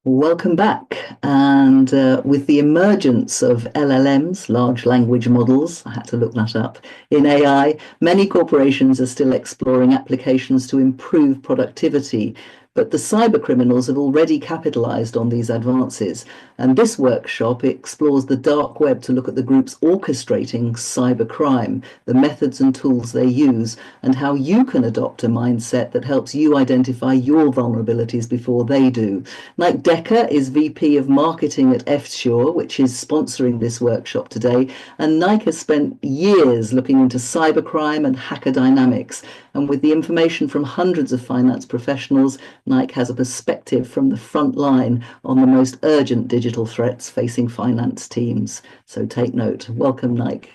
Welcome back. And with the emergence of LLMs, large language models, I had to look that up, in AI, many corporations are still exploring applications to improve productivity. But the cybercriminals have already capitalized on these advances. And this workshop explores the dark web to look at the groups orchestrating cybercrime, the methods and tools they use, and how you can adopt a mindset that helps you identify your vulnerabilities before they do. Niek Dekker is VP of Marketing at F-Sure, which is sponsoring this workshop today. And Niek has spent years looking into cybercrime and hacker dynamics. And with the information from hundreds of finance professionals, Niek has a perspective from the front line on the most urgent digital threats facing finance teams. So take note. Welcome, Niek.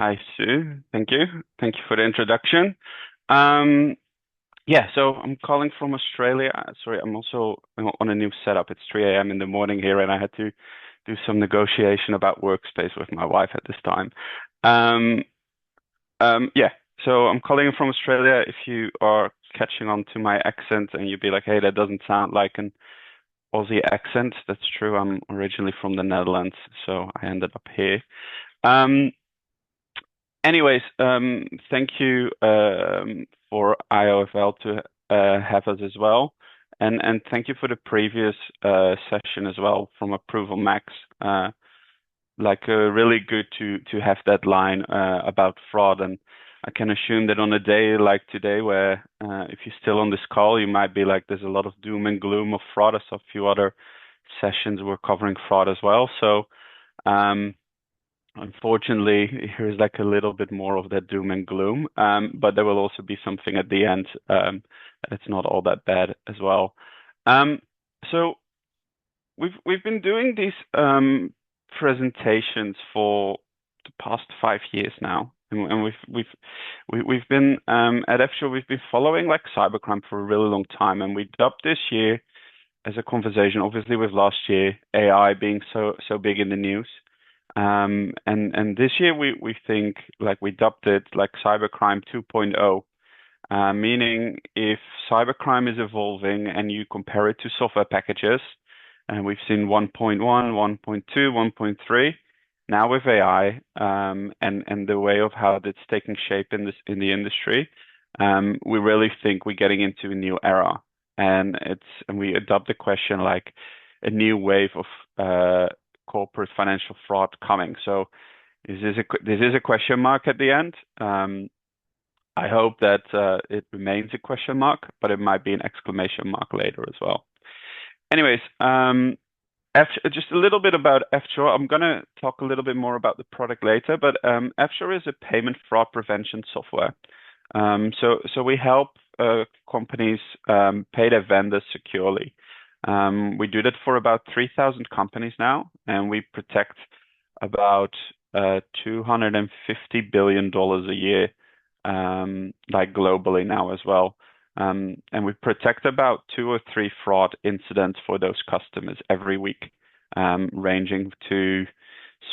Hi, Sue. Thank you. Thank you for the introduction. Yeah, so I'm calling from Australia. Sorry, I'm also on a new setup. It's 3 a.m. in the morning here, and I had to do some negotiation about workspace with my wife at this time. Yeah, so I'm calling from Australia. If you are catching on to my accent and you'd be like, hey, that doesn't sound like an Aussie accent, that's true. I'm originally from the Netherlands, so I ended up here. Anyways, thank you for IOFL to have us as well. And thank you for the previous session as well from Approval Max. Really good to have that line about fraud. And I can assume that on a day like today, where if you're still on this call, you might be like, there's a lot of doom and gloom of fraud. I saw a few other sessions were covering fraud as well. So unfortunately, here's like a little bit more of that doom and gloom, but there will also be something at the end that's not all that bad as well. So we've been doing these presentations for the past 5 years now, and we've been at F-Sure, we've been following like cybercrime for a really long time, and we dubbed this year as a conversation, obviously with last year AI being so big in the news. And this year we think like we dubbed it like Cybercrime 2.0, meaning if cybercrime is evolving and you compare it to software packages, and we've seen 1.1, 1.2, 1.3, now with AI, and the way of how that's taking shape in the industry, we really think we're getting into a new era, and we adopt the question like a new wave of corporate financial fraud coming. So this is a question mark at the end. I hope that it remains a question mark, but it might be an exclamation mark later as well. Anyways, just a little bit about F-Sure. I'm going to talk a little bit more about the product later, but F-Sure is a payment fraud prevention software. So we help companies pay their vendors securely. We do that for about 3,000 companies now, and we protect about $250 billion a year, like globally now as well. And we protect about 2 or 3 fraud incidents for those customers every week, ranging to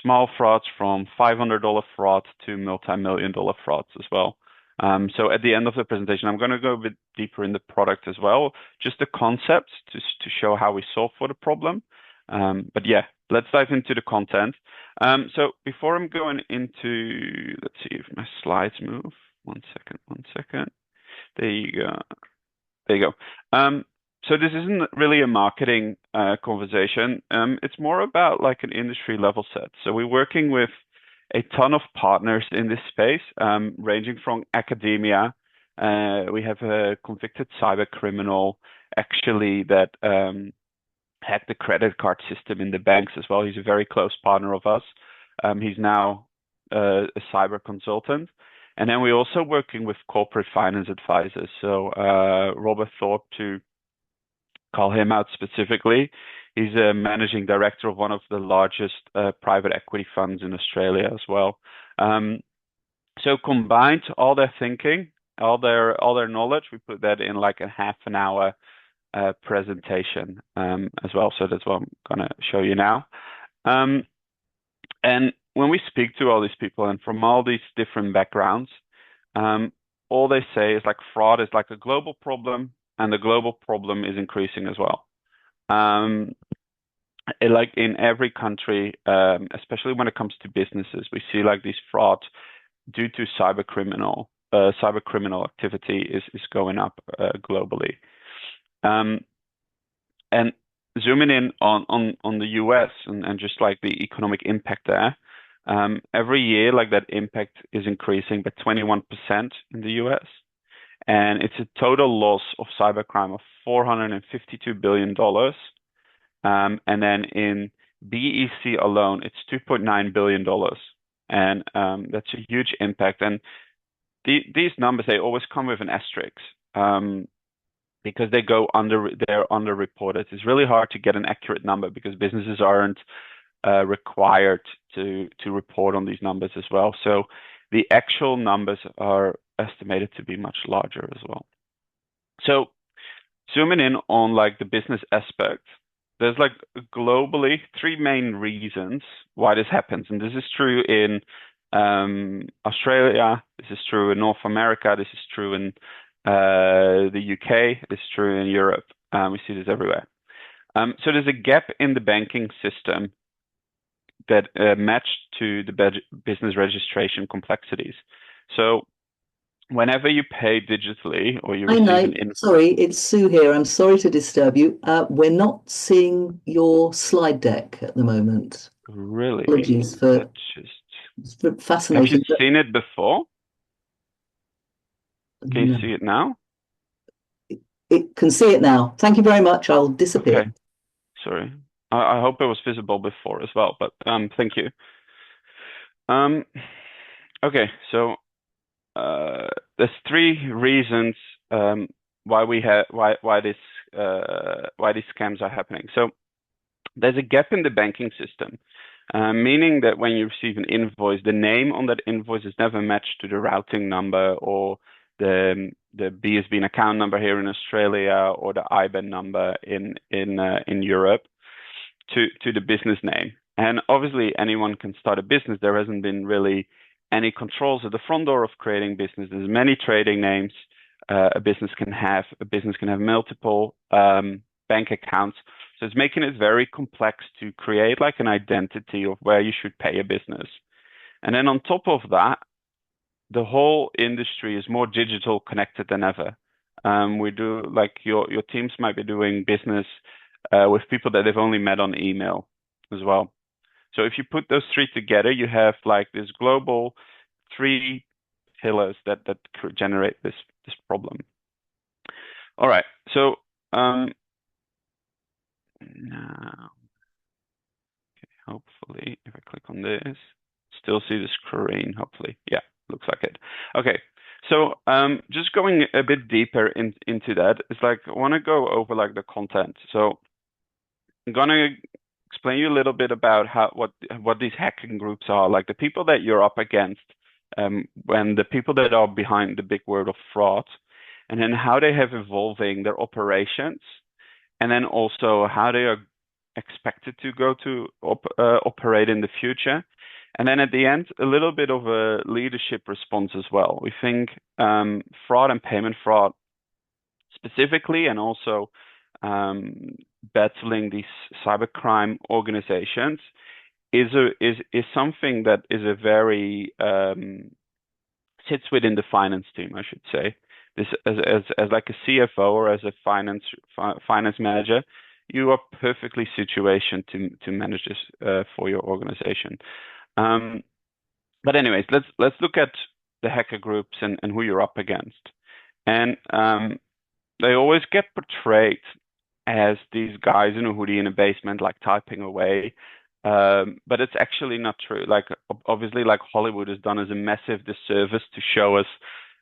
small frauds from $500 fraud to multi-million-dollar frauds as well. So at the end of the presentation, I'm going to go a bit deeper in the product as well, just the concepts to show how we solve for the problem. But yeah, let's dive into the content. So before I'm going into, let's see if my slides move. One second. There you go. So this isn't really a marketing conversation. It's more about like an industry level set. So we're working with a ton of partners in this space, ranging from academia. We have a convicted cyber criminal actually that hacked the credit card system in the banks as well. He's a very close partner of us. He's now a cyber consultant. And then we're also working with corporate finance advisors. So Robert Thorpe, to call him out specifically, he's a managing director of one of the largest private equity funds in Australia as well. So combined all their thinking, all their knowledge, we put that in like a half an hour presentation as well. So that's what I'm gonna show you now. And when we speak to all these people and from all these different backgrounds, all they say is like fraud is like a global problem, and the global problem is increasing as well. Like in every country, especially when it comes to businesses, we see like these frauds due to cybercriminal activity is going up globally. And zooming in on the US and just like the economic impact there, every year like that impact is increasing by 21% in the US, and it's a total loss of cybercrime of $452 billion. And then in BEC alone, it's $2.9 billion. And that's a huge impact. And these numbers, they always come with an asterisk because they're underreported. It's really hard to get an accurate number because businesses aren't required to report on these numbers as well. So the actual numbers are estimated to be much larger as well. So zooming in on like the business aspect, there's like globally 3 main reasons why this happens. And this is true in Australia, this is true in North America, this is true in the UK, this is true in Europe. We see this everywhere. So there's a gap in the banking system that matched to the business registration complexities. So whenever you pay digitally or you Hi, receive an Niek. Sorry, it's Sue here. I'm sorry to disturb you. We're not seeing your slide deck at the moment. Really? Apologies for Have fascinating. you seen it before? Can you No, see it now? it can see it now. Thank you very much. I'll disappear. Okay, sorry. I hope it was visible before as well, but thank you. Okay, so there's 3 reasons why these scams are happening. So there's a gap in the banking system, meaning that when you receive an invoice, the name on that invoice is never matched to the routing number or the BSB account number here in Australia or the IBAN number in Europe to the business name. And obviously anyone can start a business. There hasn't been really any controls at the front door of creating business. There's many trading names a business can have. A business can have multiple bank accounts. So it's making it very complex to create like an identity of where you should pay a business. And then on top of that, the whole industry is more digital connected than ever. We do like your teams might be doing business with people that they've only met on email as well. So if you put those 3 together, you have like this global 3 pillars that generate this problem. All right. So now, okay, hopefully, if I click on this, still see the screen. Hopefully, yeah, looks like it. Okay. So just going a bit deeper into that, it's like I want to go over like the content. So I'm gonna explain you a little bit about what these hacking groups are, like the people that you're up against, when the people that are behind the big word of fraud, and then how they have evolving their operations, and then also how they are expected to go to operate in the future. And then at the end, a little bit of a leadership response as well. We think fraud and payment fraud specifically, and also battling these cybercrime organizations is something that is a very sits within the finance team, I should say. This as like a CFO or as a finance manager, you are perfectly situated to manage this for your organization. But anyways, let's look at the hacker groups and who you're up against. And they always get portrayed as these guys in a hoodie in a basement, like typing away. But it's actually not true. Like obviously, like Hollywood has done us a massive disservice to show us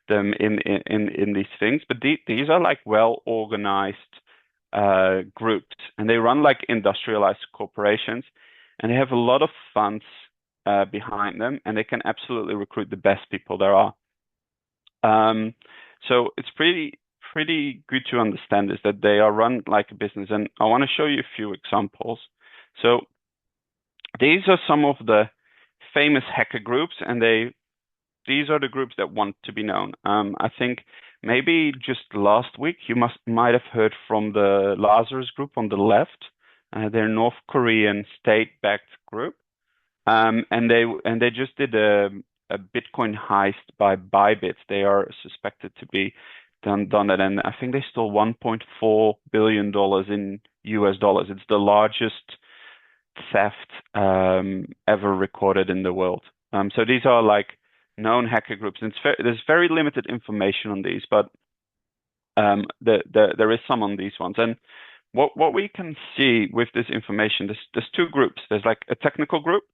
them in these things. But these are like well organized groups, and they run like industrialized corporations, and they have a lot of funds behind them, and they can absolutely recruit the best people there are. So it's pretty good to understand is that they are run like a business, and I want to show you a few examples. So these are some of the famous hacker groups, and they these are the groups that want to be known. I think maybe just last week you might have heard from the Lazarus group on the left. They're a North Korean state-backed group, and they just did a Bitcoin heist by Bybit. They are suspected to be done that, and I think they stole $1.4 billion in US dollars. It's the largest theft ever recorded in the world. So these are like known hacker groups, and there's very limited information on these, but there is some on these ones. And what we can see with this information, there's two groups. There's like a technical group,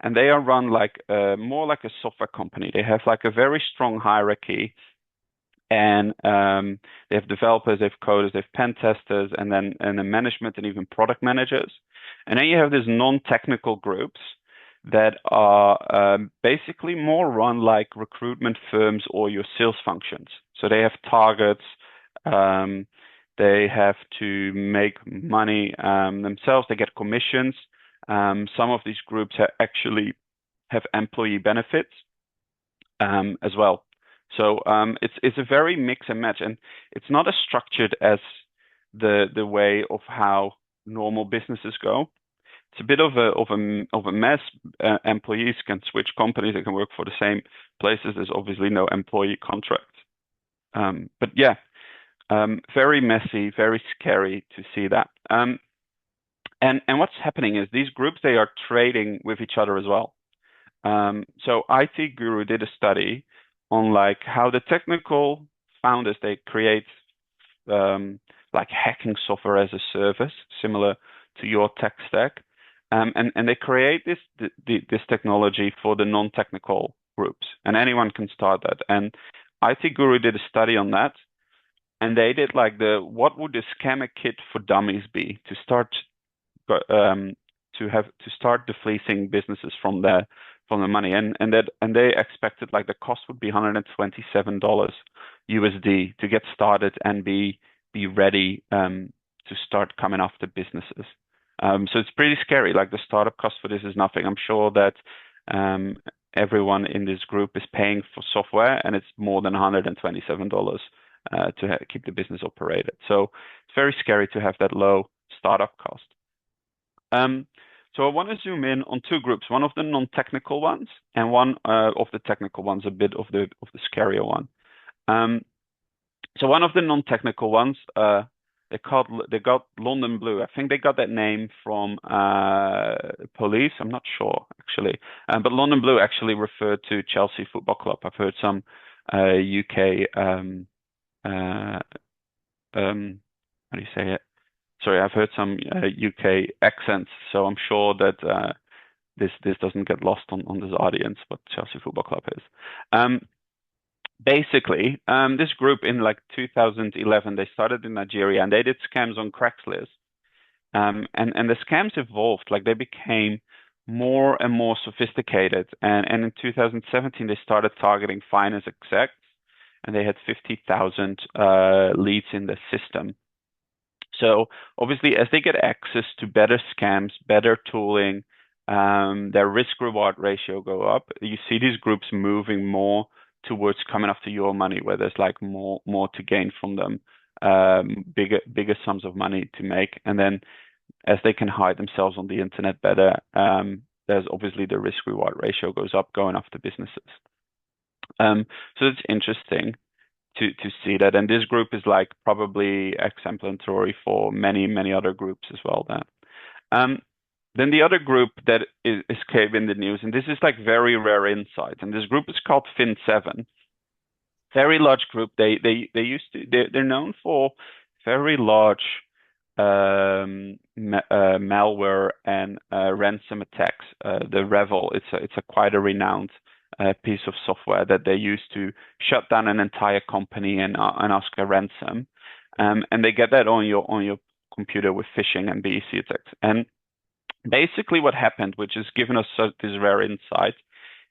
and they are run like more like a software company. They have like a very strong hierarchy, and they have developers, they have coders, they have pen testers, and then management and even product managers. And then you have these non-technical groups that are basically more run like recruitment firms or your sales functions. So they have targets, they have to make money themselves, they get commissions. Some of these groups actually have employee benefits as well. So it's a very mix and match, and it's not as structured as the way of how normal businesses go. It's a bit of a mess. Employees can switch companies; they can work for the same places. There's obviously no employee contract. But yeah, very messy, very scary to see that. And what's happening is these groups, they are trading with each other as well. So IT Guru did a study on like how the technical founders, they create like hacking software as a service, similar to your tech stack. And they create this technology for the non-technical groups, and anyone can start that. And IT Guru did a study on that, and they did like what would the scammer kit for dummies be to start defleecing businesses from the money, and they expected like the cost would be $127 USD to get started and be ready to start coming after businesses. So it's pretty scary. Like the startup cost for this is nothing. I'm sure that everyone in this group is paying for software, and it's more than $127 to keep the business operated. So it's very scary to have that low startup cost. So I want to zoom in on two groups, one of the non-technical ones and one of the technical ones, a bit of the scarier one. So one of the non-technical ones, they got London Blue. I think they got that name from police. I'm not sure actually, but London Blue actually referred to Chelsea Football Club. I've heard some UK how do you say it? Sorry, I've heard some UK accents, so I'm sure that this doesn't get lost on this audience, what Chelsea Football Club is. Basically, this group in like 2011, they started in Nigeria, and they did scams on Craigslist. And the scams evolved, like they became more and more sophisticated. And in 2017, they started targeting finance execs, and they had 50,000 leads in the system. So obviously, as they get access to better scams, better tooling, their risk-reward ratio go up. You see these groups moving more towards coming after your money, where there's like more to gain from them, bigger sums of money to make. And then as they can hide themselves on the internet better, there's obviously the risk-reward ratio goes up going after businesses. So it's interesting to see that, and this group is like probably exemplary for many other groups as well. Then the other group that came in the news, and this is like very rare insight, and this group is called Fin7. Very large group. They're known for very large malware and ransom attacks. The Revel, it's a quite a renowned piece of software that they use to shut down an entire company and ask a ransom, and they get that on your computer with phishing and BEC attacks. And basically, what happened, which has given us this rare insight,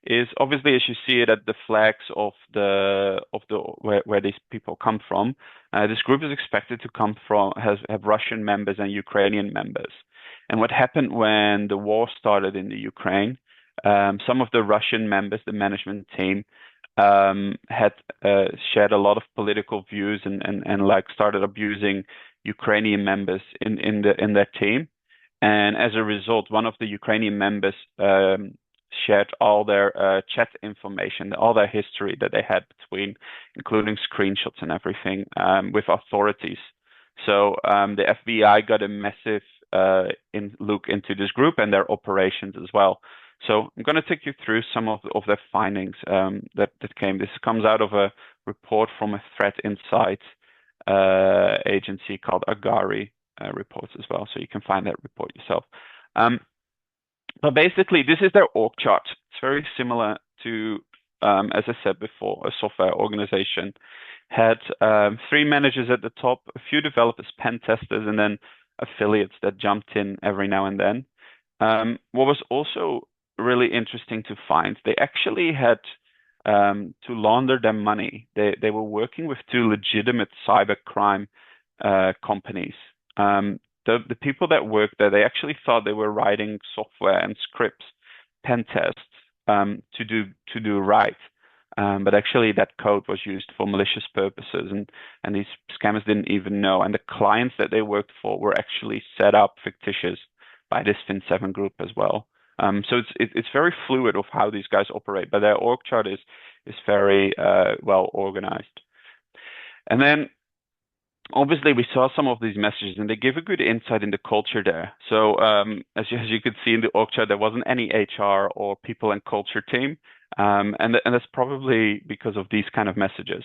is obviously as you see it at the flags of where these people come from. This group is expected to have Russian members and Ukrainian members. And what happened when the war started in the Ukraine? Some of the Russian members, the management team, had shared a lot of political views and like started abusing Ukrainian members in their team. And as a result, one of the Ukrainian members shared all their chat information, all their history that they had between, including screenshots and everything, with authorities. So the FBI got a massive look into this group and their operations as well. So I'm going to take you through some of their findings that came. This comes out of a report from a threat insight agency called Agari reports as well. So you can find that report yourself. But basically, this is their org chart. It's very similar to, as I said before, a software organization had 3 managers at the top, a few developers, pen testers, and then affiliates that jumped in every now and then. What was also really interesting to find, they actually had to launder their money. They were working with 2 legitimate cybercrime companies. The people that worked there, they actually thought they were writing software and scripts, pen tests, to do right. But actually that code was used for malicious purposes, and these scammers didn't even know. And the clients that they worked for were actually set up fictitious by this Fin7 group as well. So it's very fluid of how these guys operate, but their org chart is very well organized. And then obviously we saw some of these messages, and they give a good insight in the culture there. So as you could see in the org chart, there wasn't any HR or people and culture team, and that's probably because of these kind of messages.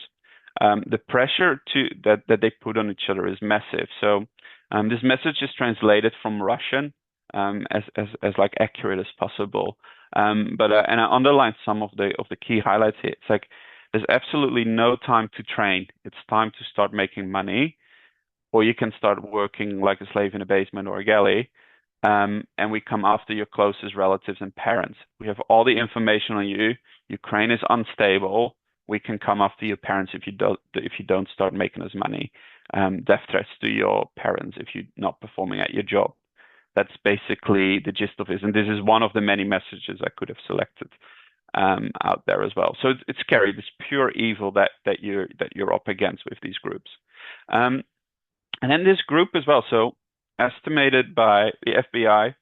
The pressure that they put on each other is massive. So this message is translated from Russian as like accurate as possible. And I underlined some of the key highlights here. It's like there's absolutely no time to train. It's time to start making money, or you can start working like a slave in a basement or a galley. And we come after your closest relatives and parents. We have all the information on you. Ukraine is unstable. We can come after your parents if you don't start making us money. Death threats to your parents if you're not performing at your job. That's basically the gist of this, and this is one of the many messages I could have selected out there as well. So it's scary. This pure evil that you're up against with these groups, and then this group as well. So estimated by the FBI,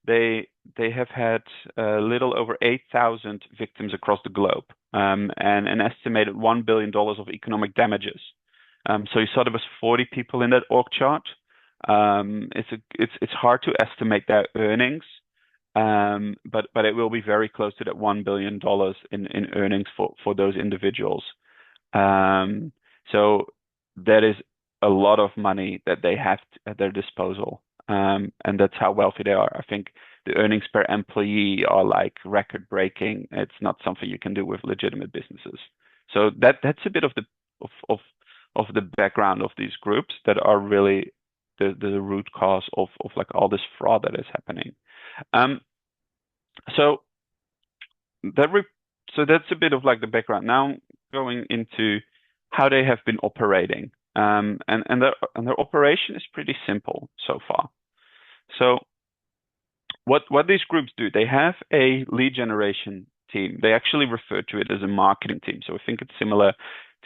they have had a little over 8,000 victims across the globe, and an estimated $1 billion of economic damages. So you saw there was 40 people in that org chart. It's hard to estimate their earnings, but it will be very close to that $1 billion in earnings for those individuals. So that is a lot of money that they have at their disposal, and that's how wealthy they are. I think the earnings per employee are like record breaking. It's not something you can do with legitimate businesses. So that's a bit of the background of these groups that are really the root cause of like all this fraud that is happening. So that's a bit of like the background. Now going into how they have been operating, and their operation is pretty simple so far. So what these groups do, they have a lead generation team. They actually refer to it as a marketing team. So I think it's similar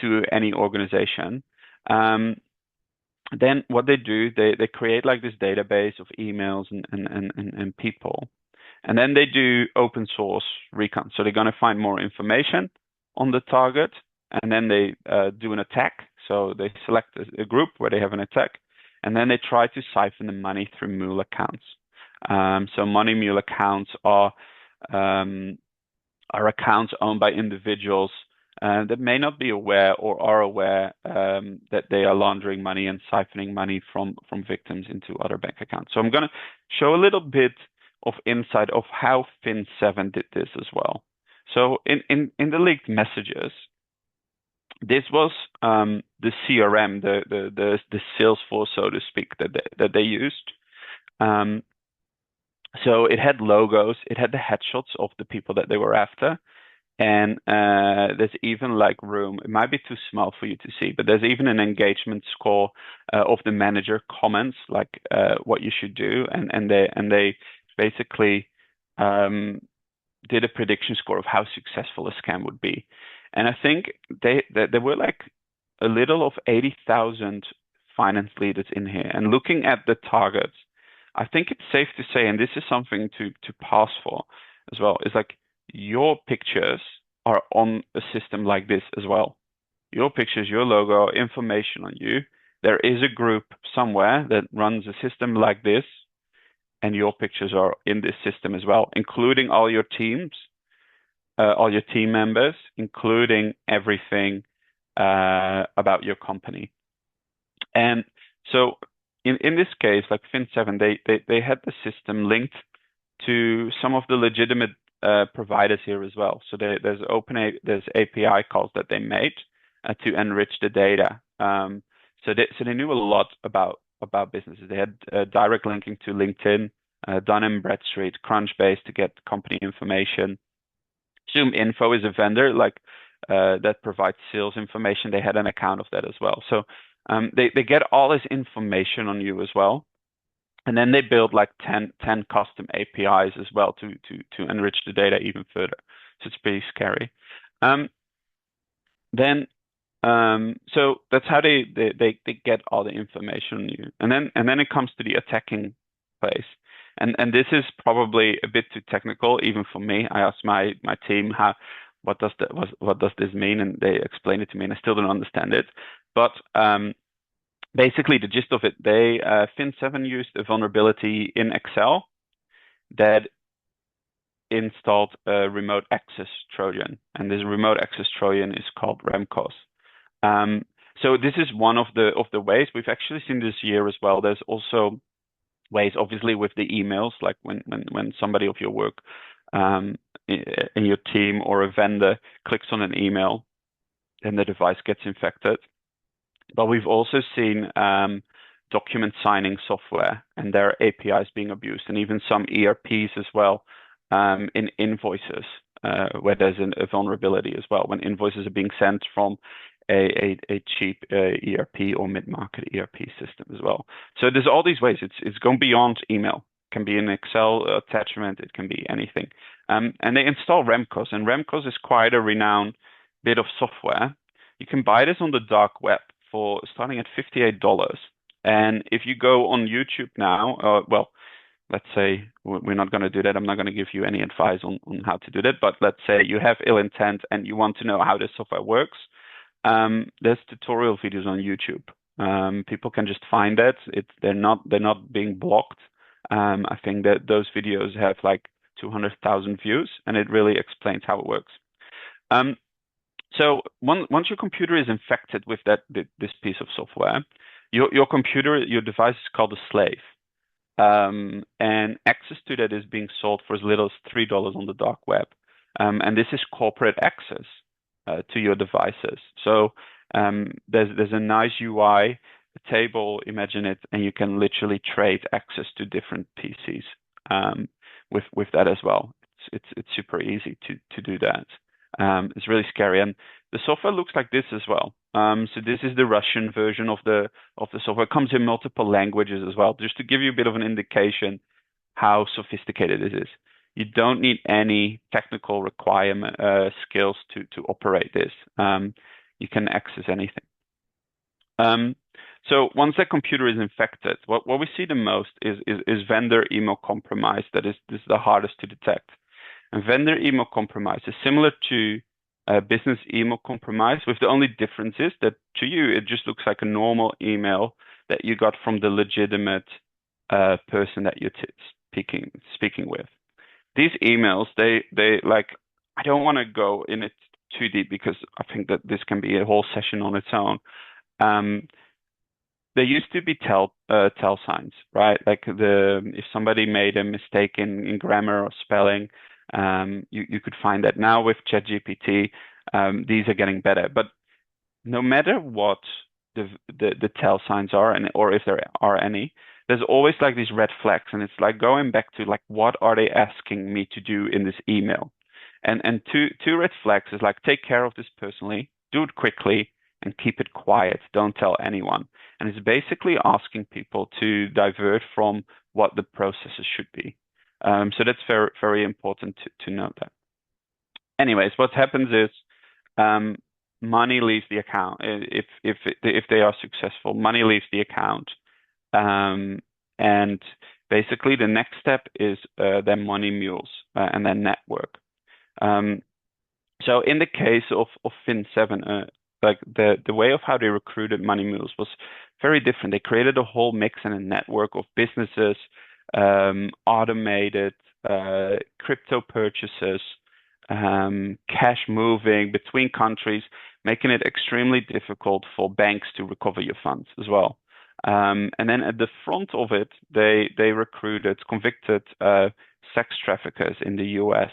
to any organization. Then what they do, they create like this database of emails and people. And then they do open source recon. So they're going to find more information on the target, and then they do an attack. So they select a group where they have an attack, and then they try to siphon the money through mule accounts. So money mule accounts are accounts owned by individuals that may not be aware or are aware that they are laundering money and siphoning money from victims into other bank accounts. So I'm going to show a little bit of insight of how Fin7 did this as well. So in the leaked messages, this was the CRM, the Salesforce, so to speak, that they used. So it had logos, it had the headshots of the people that they were after. And there's even like room, it might be too small for you to see, but there's even an engagement score of the manager comments, like what you should do. And they basically did a prediction score of how successful a scam would be. And I think there were like a little of 80,000 finance leaders in here. And looking at the targets, I think it's safe to say, and this is something to pass for as well, is like your pictures are on a system like this as well. Your pictures, your logo, information on you. There is a group somewhere that runs a system like this, and your pictures are in this system as well, including all your teams, all your team members, including everything about your company. And so in this case, like Fin7, they had the system linked to some of the legitimate providers here as well. So there's API calls that they made to enrich the data. So they knew a lot about businesses. They had direct linking to LinkedIn, Dun & Bradstreet, Crunchbase to get company information. ZoomInfo is a vendor that provides sales information. They had an account of that as well. So they get all this information on you as well. And then they build like 10 custom APIs as well to enrich the data even further. So it's pretty scary. So that's how they get all the information on you. And then it comes to the attacking place. And this is probably a bit too technical, even for me. I asked my team what does this mean, and they explained it to me, and I still don't understand it. But basically, the gist of it, Fin7 used a vulnerability in Excel that installed a remote access Trojan, and this remote access Trojan is called Remcos. So this is one of the ways we've actually seen this year as well. There's also ways, obviously, with the emails, like when somebody of your work in your team or a vendor clicks on an email, and the device gets infected. But we've also seen document signing software and their APIs being abused, and even some ERPs as well in invoices where there's a vulnerability as well, when invoices are being sent from a cheap ERP or mid-market ERP system as well. So there's all these ways. It's going beyond email. It can be an Excel attachment. It can be anything. And they install Remcos, and Remcos is quite a renowned bit of software. You can buy this on the dark web for starting at $58. And if you go on YouTube now, well, let's say we're not going to do that. I'm not going to give you any advice on how to do that. But let's say you have ill intent and you want to know how this software works. There's tutorial videos on YouTube. People can just find that. They're not being blocked. I think that those videos have like 200,000 views, and it really explains how it works. So once your computer is infected with this piece of software, your computer, your device is called a slave. And access to that is being sold for as little as $3 on the dark web. And this is corporate access to your devices. So there's a nice UI, a table, imagine it, and you can literally trade access to different PCs with that as well. It's super easy to do that. It's really scary, and the software looks like this as well. So this is the Russian version of the software. It comes in multiple languages as well, just to give you a bit of an indication how sophisticated it is. You don't need any technical requirement skills to operate this. You can access anything. So once that computer is infected, what we see the most is vendor email compromise. This is the hardest to detect. And vendor email compromise is similar to business email compromise, with the only difference is that to you it just looks like a normal email that you got from the legitimate person that you're speaking with. These emails, they like, I don't want to go in it too deep because I think that this can be a whole session on its own. There used to be tell signs, right? Like if somebody made a mistake in grammar or spelling, you could find that. Now with ChatGPT, these are getting better. But no matter what the tell signs are, or if there are any, there's always like these red flags, and it's like going back to like, what are they asking me to do in this email? And two red flags is like, take care of this personally, do it quickly, and keep it quiet. Don't tell anyone. And it's basically asking people to divert from what the processes should be. So that's very, very important to note that. Anyways, what happens is money leaves the account. If they are successful, money leaves the account, and basically the next step is their money mules and their network. So in the case of Fin7, like the way of how they recruited money mules was very different. They created a whole mix and a network of businesses, automated crypto purchases, cash moving between countries, making it extremely difficult for banks to recover your funds as well. And then at the front of it, they recruited convicted sex traffickers in the US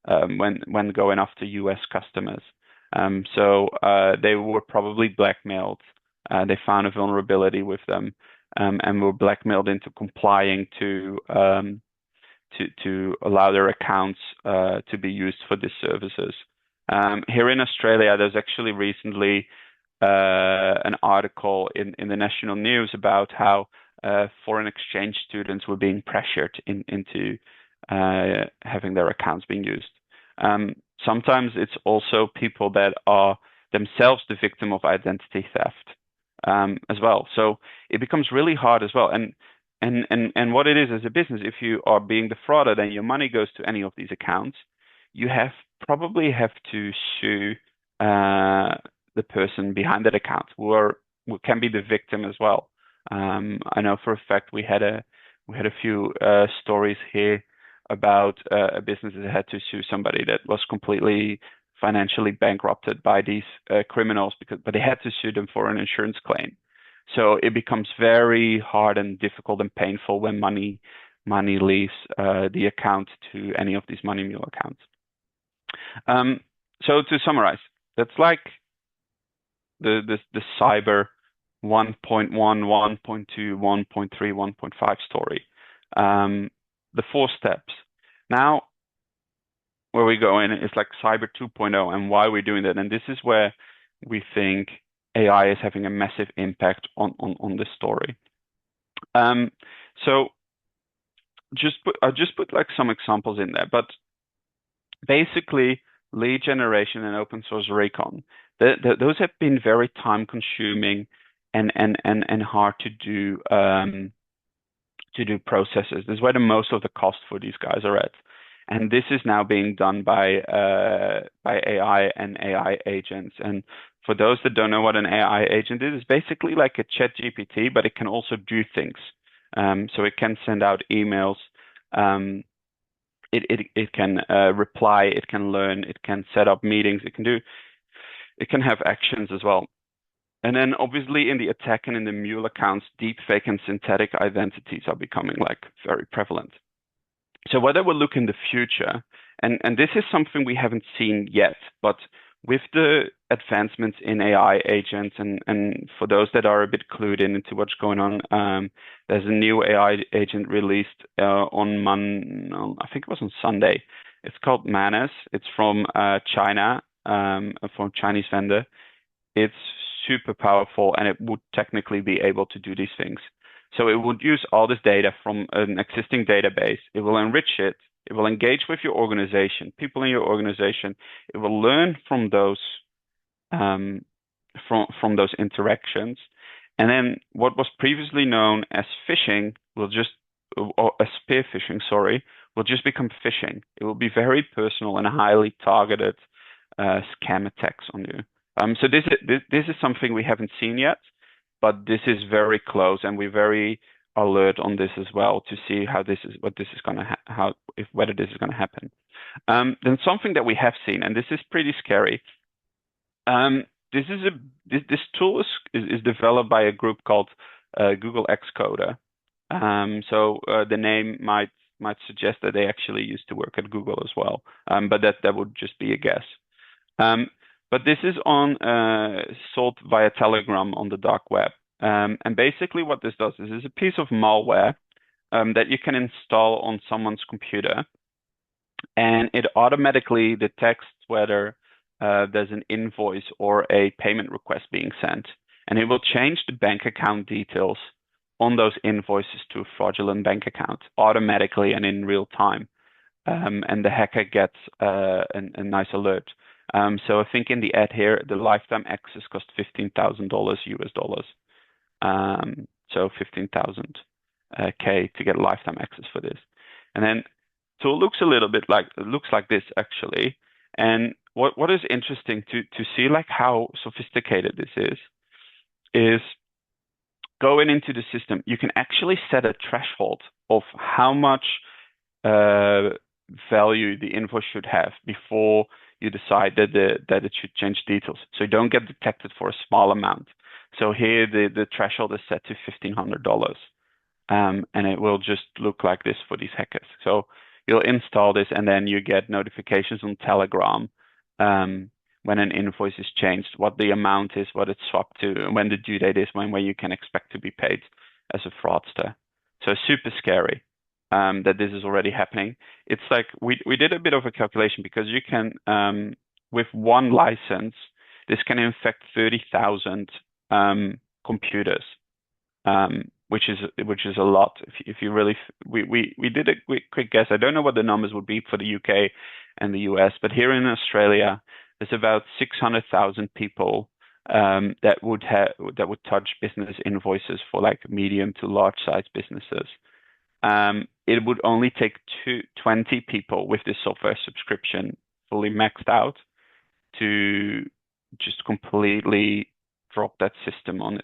when going after US customers. So they were probably blackmailed. They found a vulnerability with them and were blackmailed into complying to allow their accounts to be used for these services. Here in Australia, there's actually recently an article in the national news about how foreign exchange students were being pressured into having their accounts being used. Sometimes it's also people that are themselves the victim of identity theft as well. So it becomes really hard as well. And what it is as a business, if you are being defrauded and your money goes to any of these accounts, you probably have to sue the person behind that account who can be the victim as well. I know for a fact we had a few stories here about a business that had to sue somebody that was completely financially bankrupted by these criminals, but they had to sue them for an insurance claim. So it becomes very hard and difficult and painful when money leaves the account to any of these money mule accounts. So to summarize, that's like the cyber 1.1, 1.2, 1.3, 1.5 story. The 4 steps. Now, where we go in is like cyber 2.0 and why we're doing that. And this is where we think AI is having a massive impact on this story. So I just put like some examples in there, but basically lead generation and open source recon, those have been very time consuming and hard to do processes. This is where the most of the cost for these guys are at. And this is now being done by AI and AI agents. And for those that don't know what an AI agent is, it's basically like a chat GPT, but it can also do things. So it can send out emails. It can reply. It can learn. It can set up meetings. It can have actions as well. And then obviously in the attack and in the mule accounts, deepfake and synthetic identities are becoming like very prevalent. So whether we'll look in the future, and this is something we haven't seen yet, but with the advancements in AI agents, and for those that are a bit clued into what's going on, there's a new AI agent released on I think it was on Sunday. It's called Manus. It's from China, from a Chinese vendor. It's super powerful, and it would technically be able to do these things. So it would use all this data from an existing database. It will enrich it. It will engage with your organization, people in your organization. It will learn from those from those interactions. And then what was previously known as phishing will just, or as spear phishing, sorry, will just become phishing. It will be very personal and highly targeted scam attacks on you. So this is something we haven't seen yet, but this is very close, and we're very alert on this as well to see how this is, what this is going to, whether this is going to happen. Then something that we have seen, and this is pretty scary. This tool is developed by a group called Google Xcoder. So the name might suggest that they actually used to work at Google as well, but that would just be a guess. But this is sold via Telegram on the dark web. And basically what this does is it's a piece of malware that you can install on someone's computer, and it automatically detects whether there's an invoice or a payment request being sent. And it will change the bank account details on those invoices to a fraudulent bank account automatically and in real time. And the hacker gets a nice alert. So I think in the ad here, the lifetime access cost $15,000 US dollars. So 15,000 K to get lifetime access for this. And then, so it looks like this actually. And what is interesting to see like how sophisticated this is going into the system, you can actually set a threshold of how much value the invoice should have before you decide that it should change details. So you don't get detected for a small amount. So here the threshold is set to $1,500. And it will just look like this for these hackers. So you'll install this and then you get notifications on Telegram when an invoice is changed, what the amount is, what it's swapped to, and when the due date is, when you can expect to be paid as a fraudster. So super scary that this is already happening. It's like we did a bit of a calculation because you can, with one license, this can infect 30,000 computers. Which is a lot. If you really, we did a quick guess. I don't know what the numbers would be for the UK and the US, but here in Australia, there's about 600,000 people that would touch business invoices for like medium to large size businesses. It would only take 20 people with this software subscription fully maxed out to just completely drop that system on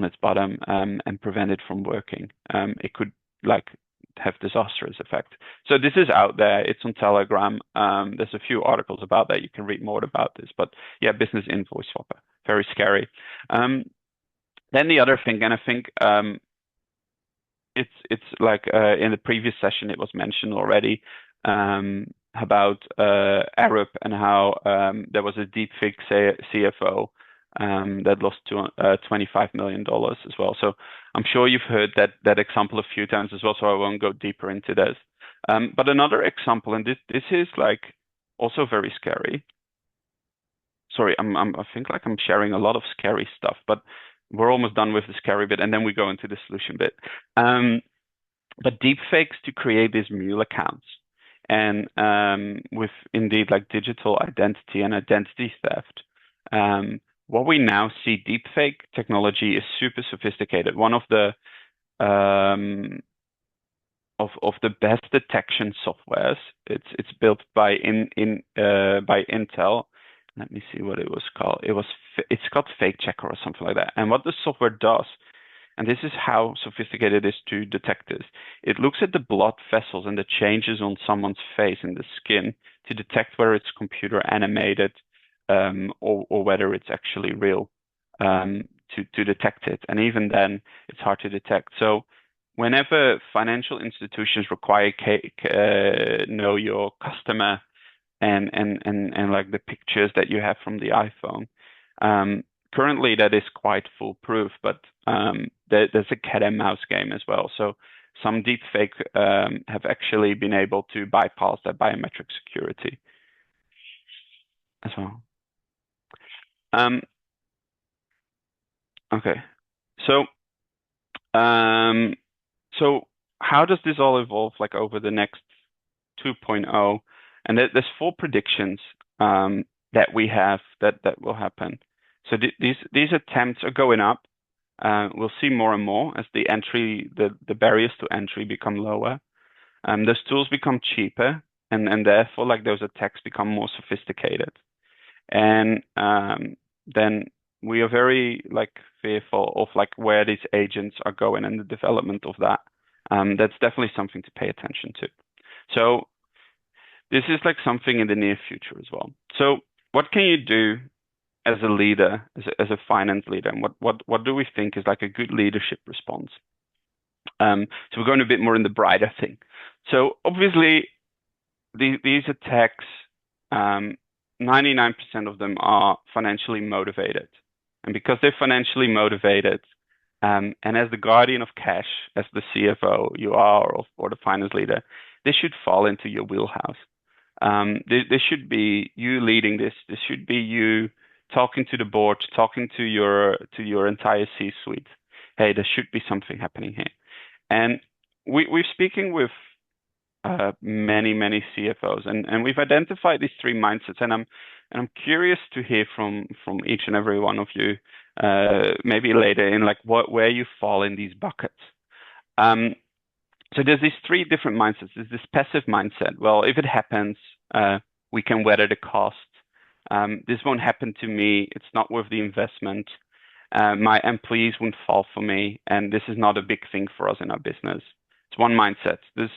its bottom and prevent it from working. It could like have disastrous effect. So this is out there. It's on Telegram. There's a few articles about that. You can read more about this. But yeah, business invoice swapper, very scary. Then the other thing, and I think it's like in the previous session it was mentioned already about Arab and how there was a deepfake CFO that lost $25 million as well. So I'm sure you've heard that example a few times as well, so I won't go deeper into this. But another example, and this is like also very scary. Sorry, I think like I'm sharing a lot of scary stuff, but we're almost done with the scary bit, and then we go into the solution bit. But deepfakes to create these mule accounts, and with indeed like digital identity and identity theft. What we now see, deepfake technology is super sophisticated. One of the best detection softwares. It's built by Intel. Let me see what it was called. It's called Fake Checker or something like that. And what the software does, and this is how sophisticated it is to detect this. It looks at the blood vessels and the changes on someone's face and the skin to detect whether it's computer animated or whether it's actually real to detect it. And even then, it's hard to detect. So whenever financial institutions require know your customer and like the pictures that you have from the iPhone, currently that is quite foolproof, but there's a cat and mouse game as well. So some deepfake have actually been able to bypass that biometric security as well. Okay, so how does this all evolve like over the next 2.0? And there's 4 predictions that we have that will happen. So these attempts are going up. We'll see more and more as the barriers to entry become lower. Those tools become cheaper, and therefore like those attacks become more sophisticated. And then we are very like fearful of like where these agents are going and the development of that. That's definitely something to pay attention to. So this is like something in the near future as well. So what can you do as a leader, as a finance leader, and what do we think is like a good leadership response? So we're going a bit more in the brighter thing. So obviously these attacks, 99% of them are financially motivated. And because they're financially motivated, and as the guardian of cash, as the CFO you are, or the finance leader, this should fall into your wheelhouse. This should be you leading this. This should be you talking to the board, talking to your entire C-suite. Hey, there should be something happening here. And we're speaking with many CFOs, and we've identified these three mindsets, and I'm curious to hear from each and every one of you, maybe later in like where you fall in these buckets. So there's these three different mindsets. There's this passive mindset. Well, if it happens, we can weather the cost. This won't happen to me. It's not worth the investment. My employees won't fall for me, and this is not a big thing for us in our business. It's one mindset. There's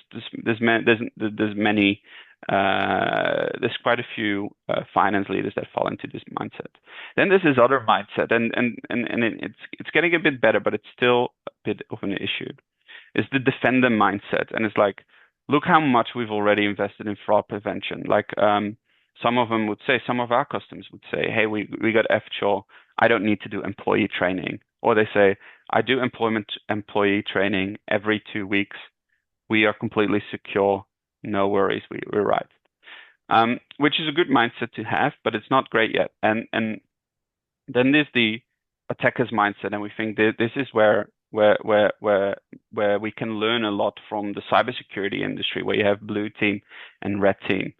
quite a few finance leaders that fall into this mindset. Then there's this other mindset, and it's getting a bit better, but it's still a bit of an issue. It's the defender mindset, and it's like, look how much we've already invested in fraud prevention. Like some of them would say, some of our customers would say, hey, we got FCHO. I don't need to do employee training. Or they say, I do employee training every 2 weeks. We are completely secure. No worries, we're right. Which is a good mindset to have, but it's not great yet. And then there's the attacker's mindset, and we think this is where we can learn a lot from the cybersecurity industry, where you have blue team and red team.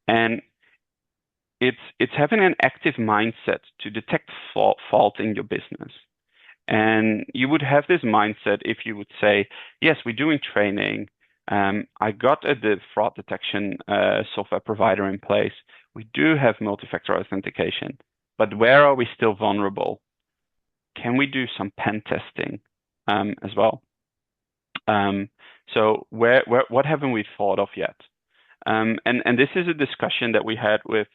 And it's having an active mindset to detect fault in your business. And you would have this mindset if you would say, yes, we're doing training. I got the fraud detection software provider in place. We do have multi-factor authentication, but where are we still vulnerable? Can we do some pen testing as well? So what haven't we thought of yet? And this is a discussion that we had with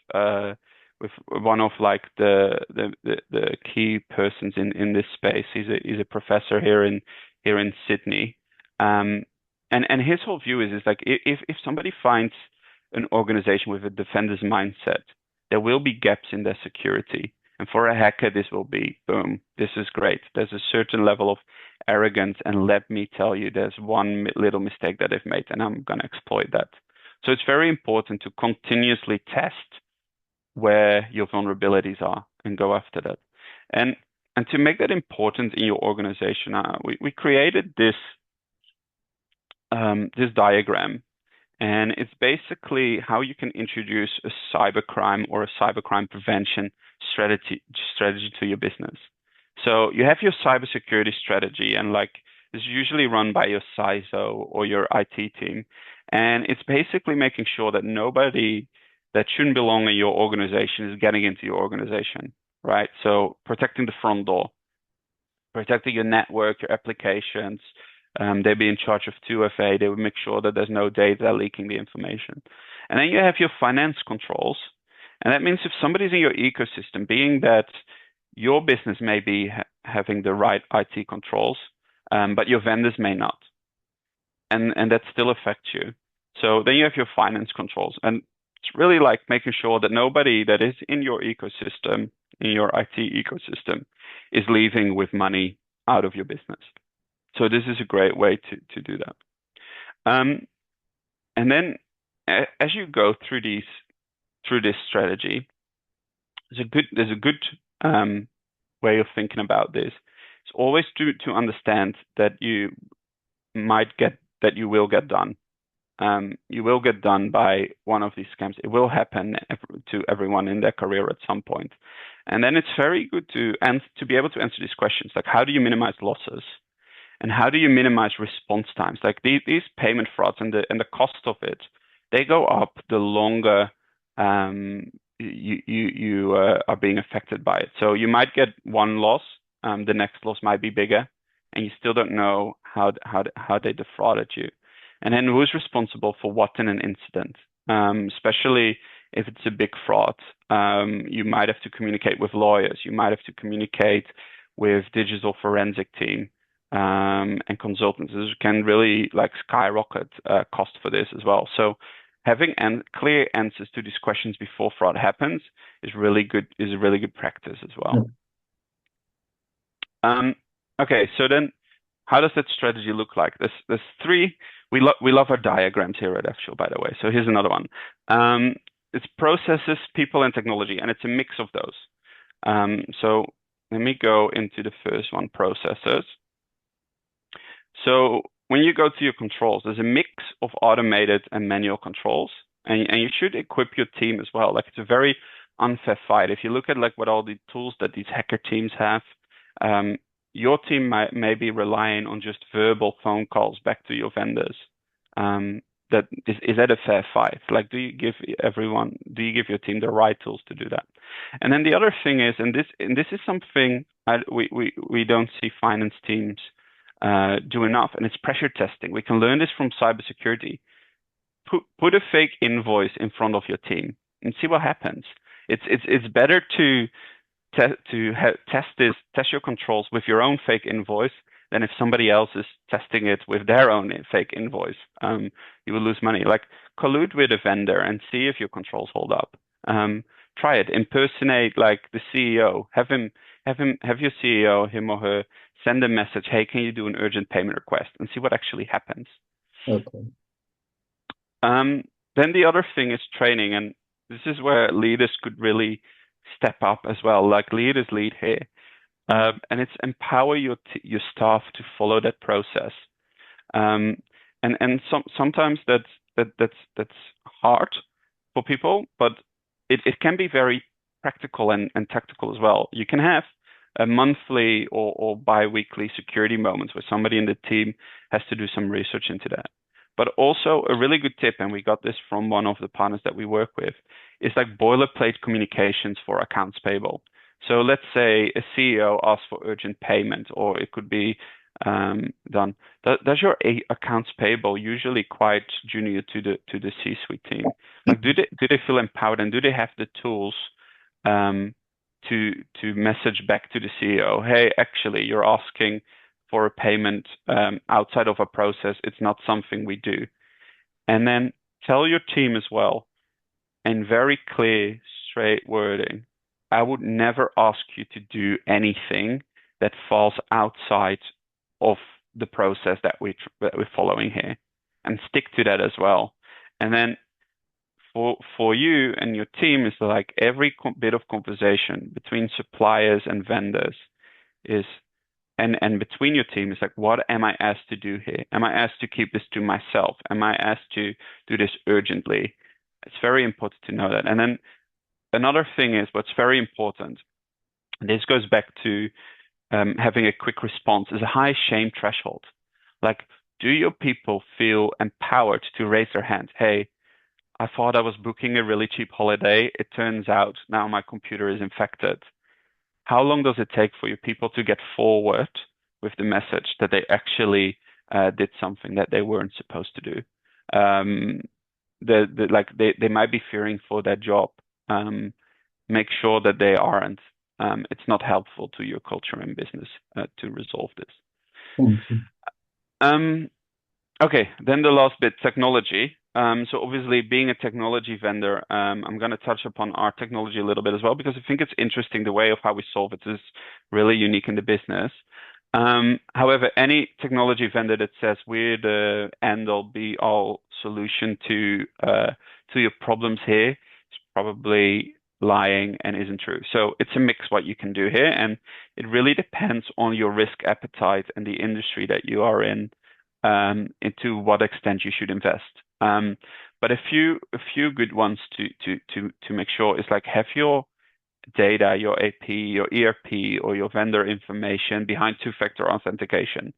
one of like the key persons in this space. He's a professor here in Sydney, and his whole view is like, if somebody finds an organization with a defender's mindset, there will be gaps in their security. And for a hacker, this will be, boom, this is great. There's a certain level of arrogance, and let me tell you, there's one little mistake that they've made, and I'm going to exploit that. So it's very important to continuously test where your vulnerabilities are and go after that. And to make that important in your organization, we created this diagram, and it's basically how you can introduce a cybercrime or a cybercrime prevention strategy to your business. So you have your cybersecurity strategy, and like it's usually run by your CISO or your IT team. And it's basically making sure that nobody that shouldn't belong in your organization is getting into your organization, right? So protecting the front door, protecting your network, your applications. They'll be in charge of 2FA. They will make sure that there's no data leaking the information. And then you have your finance controls. And that means if somebody's in your ecosystem, being that your business may be having the right IT controls, but your vendors may not. And that still affects you. So then you have your finance controls. And it's really like making sure that nobody that is in your ecosystem, in your IT ecosystem, is leaving with money out of your business. So this is a great way to do that. And then as you go through this strategy, there's a good way of thinking about this. It's always to understand that you will get done. You will get done by one of these scams. It will happen to everyone in their career at some point. And then it's very good to be able to answer these questions, like how do you minimize losses? And how do you minimize response times? Like these payment frauds and the cost of it, they go up the longer you are being affected by it. So you might get one loss, the next loss might be bigger, and you still don't know how they defrauded you. And then who's responsible for what in an incident, especially if it's a big fraud. You might have to communicate with lawyers. You might have to communicate with digital forensic team and consultants. This can really like skyrocket cost for this as well. So having clear answers to these questions before fraud happens is a really good practice as well. Okay, so then how does that strategy look like? There's three. We love our diagrams here at FShow, by the way. So here's another one. It's processes, people, and technology, and it's a mix of those. So let me go into the first one, processes. So when you go to your controls, there's a mix of automated and manual controls, and you should equip your team as well. Like it's a very unfair fight. If you look at like what all the tools that these hacker teams have, your team may be relying on just verbal phone calls back to your vendors. That is that a fair fight? Like, do you give your team the right tools to do that? And then the other thing is, and this is something we don't see finance teams do enough, and it's pressure testing. We can learn this from cybersecurity. Put a fake invoice in front of your team and see what happens. It's better to test your controls with your own fake invoice than if somebody else is testing it with their own fake invoice. You will lose money. Like collude with a vendor and see if your controls hold up. Try it. Impersonate like the CEO. Have your CEO, him or her, send a message. Hey, can you do an urgent payment request? And see what actually happens. Okay. Then the other thing is training, and this is where leaders could really step up as well. Like leaders lead here, and it's empower your staff to follow that process. And sometimes that's hard for people, but it can be very practical and tactical as well. You can have a monthly or bi-weekly security moments where somebody in the team has to do some research into that. But also a really good tip, and we got this from one of the partners that we work with, is like boilerplate communications for accounts payable. So let's say a CEO asks for urgent payment, or it could be done. Does your accounts payable usually quite junior to the C-suite team? Like, do they feel empowered, and do they have the tools to message back to the CEO? Hey, actually, you're asking for a payment outside of a process. It's not something we do. And then tell your team as well, in very clear, straight wording, I would never ask you to do anything that falls outside of the process that we're following here, and stick to that as well. And then for you and your team is like every bit of conversation between suppliers and vendors is, and between your team is like, what am I asked to do here? Am I asked to keep this to myself? Am I asked to do this urgently? It's very important to know that. And then another thing is what's very important, and this goes back to having a quick response, is a high shame threshold. Like, do your people feel empowered to raise their hand? Hey, I thought I was booking a really cheap holiday. It turns out now my computer is infected. How long does it take for your people to get forward with the message that they actually did something that they weren't supposed to do? They might be fearing for their job. Make sure that they aren't. It's not helpful to your culture and business to resolve this. Okay, then the last bit, technology. So obviously, being a technology vendor, I'm going to touch upon our technology a little bit as well, because I think it's interesting. The way of how we solve it is really unique in the business. However, any technology vendor that says we're the end-all be-all solution to your problems here is probably lying and isn't true. So it's a mix what you can do here, and it really depends on your risk appetite and the industry that you are in, into what extent you should invest. But a few good ones to make sure is like, have your data, your AP, your ERP, or your vendor information behind two-factor authentication.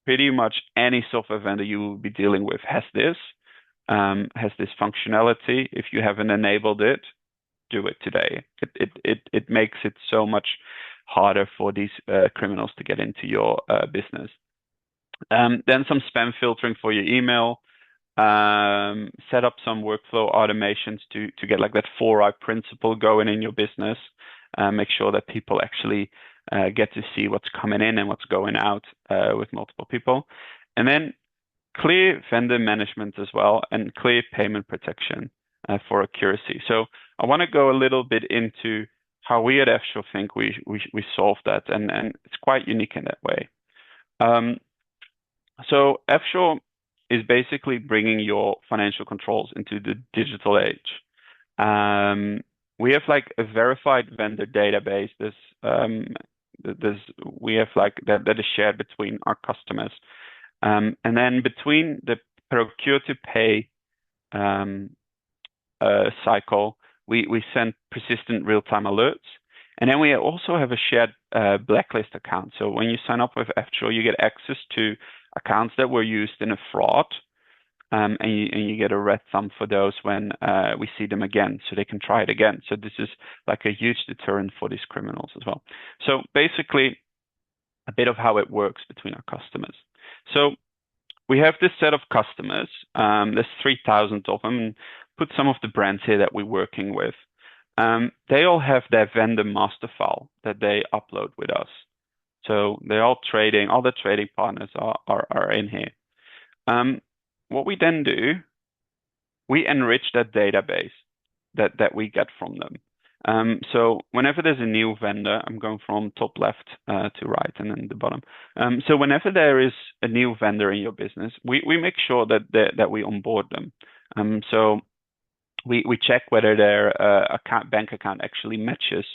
Pretty much any software vendor you will be dealing with has this functionality. If you haven't enabled it, do it today. It makes it so much harder for these criminals to get into your business. Then some spam filtering for your email. Set up some workflow automations to get like that 4i principle going in your business. Make sure that people actually get to see what's coming in and what's going out with multiple people. And then clear vendor management as well, and clear payment protection for accuracy. So I want to go a little bit into how we at F-Sure think we solve that, and it's quite unique in that way. So F-Sure is basically bringing your financial controls into the digital age. We have like a verified vendor database. There's we have like that is shared between our customers. And then between the procure to pay cycle, we send persistent real-time alerts. And then we also have a shared blacklist account. So when you sign up with FLFPS, you get access to accounts that were used in a fraud, and you get a red thumb for those when we see them again, so they can try it again. So this is like a huge deterrent for these criminals as well. So basically, a bit of how it works between our customers. So we have this set of customers. There's 3,000 of them. And put some of the brands here that we're working with. They all have their vendor master file that they upload with us. So they're all trading, all the trading partners are in here. What we then do, we enrich that database that we get from them. So whenever there's a new vendor, I'm going from top left to right and then the bottom. So whenever there is a new vendor in your business, we make sure that we onboard them. So we check whether their bank account actually matches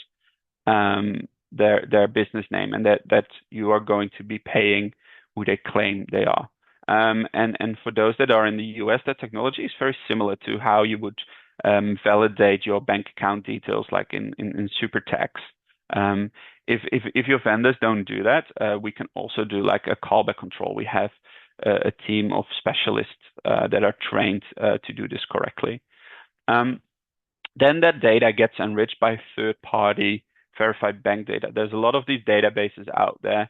their business name, and that you are going to be paying who they claim they are. And for those that are in the US, that technology is very similar to how you would validate your bank account details, like in SuperTax. If your vendors don't do that, we can also do like a callback control. We have a team of specialists that are trained to do this correctly. Then that data gets enriched by third-party verified bank data. There's a lot of these databases out there.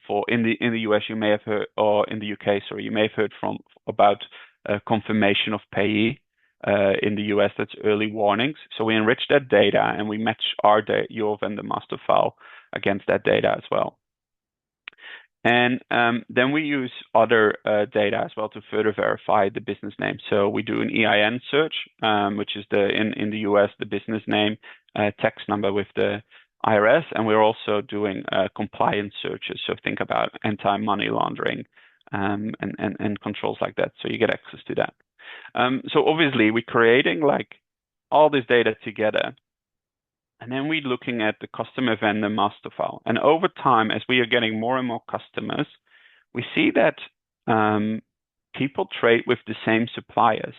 For in the US, you may have heard, or in the UK, sorry, you may have heard about confirmation of payee. In the US, that's early warnings. So we enrich that data and we match your vendor master file against that data as well. And then we use other data as well to further verify the business name. So we do an EIN search, which is in the US, the business name, tax number with the IRS, and we're also doing compliance searches. So think about anti-money laundering and controls like that. So you get access to that. So obviously we're creating like all this data together. And then we're looking at the customer vendor master file. And over time, as we are getting more and more customers, we see that people trade with the same suppliers.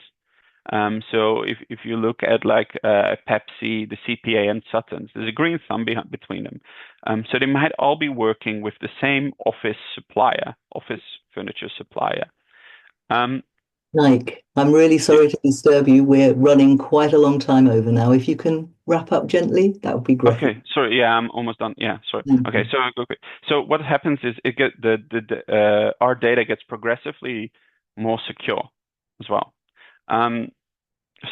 So if you look at like Pepsi, the CPA, and Sutton's, there's a green thumb between them. So they might all be working with the same office furniture supplier. Niek, I'm really sorry to disturb you. We're running quite a long time over now. If you can wrap up gently, that would be great. Okay, sorry. Yeah, I'm almost done. Yeah, sorry. Okay, so what happens is our data gets progressively more secure as well.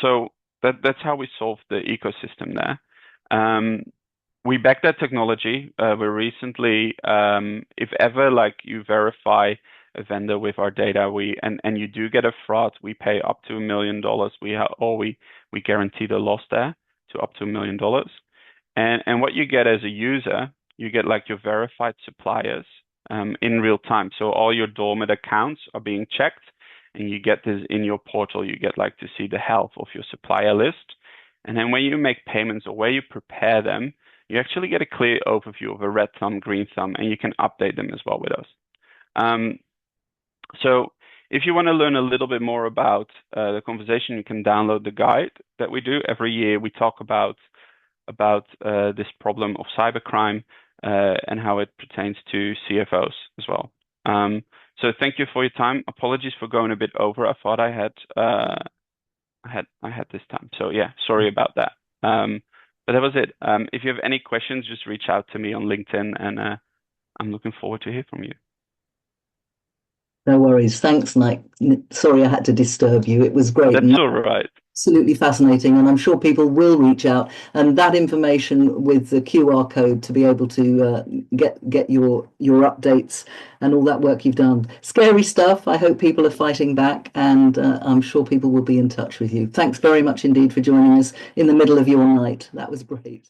So that's how we solve the ecosystem there. We back that technology. We recently, if ever like you verify a vendor with our data, and you do get a fraud, we pay up to $1 million. We guarantee the loss there to up to $1 million. And what you get as a user, you get like your verified suppliers in real time. So all your dormant accounts are being checked, and you get this in your portal. You get like to see the health of your supplier list. And then when you make payments or where you prepare them, you actually get a clear overview of a red thumb, green thumb, and you can update them as well with us. So if you want to learn a little bit more about the conversation, you can download the guide that we do. Every year we talk about this problem of cybercrime and how it pertains to CFOs as well. So thank you for your time. Apologies for going a bit over. I thought I had this time. So yeah, sorry about that. But that was it. If you have any questions, just reach out to me on LinkedIn, and I'm looking forward to hear from you. No worries. Thanks, Niek. Sorry I had to disturb you. It was great. That's all right. Absolutely fascinating, and I'm sure people will reach out. And that information with the QR code to be able to get your updates and all that work you've done. Scary stuff. I hope people are fighting back, and I'm sure people will be in touch with you. Thanks very much indeed for joining us in the middle of your night. That was great.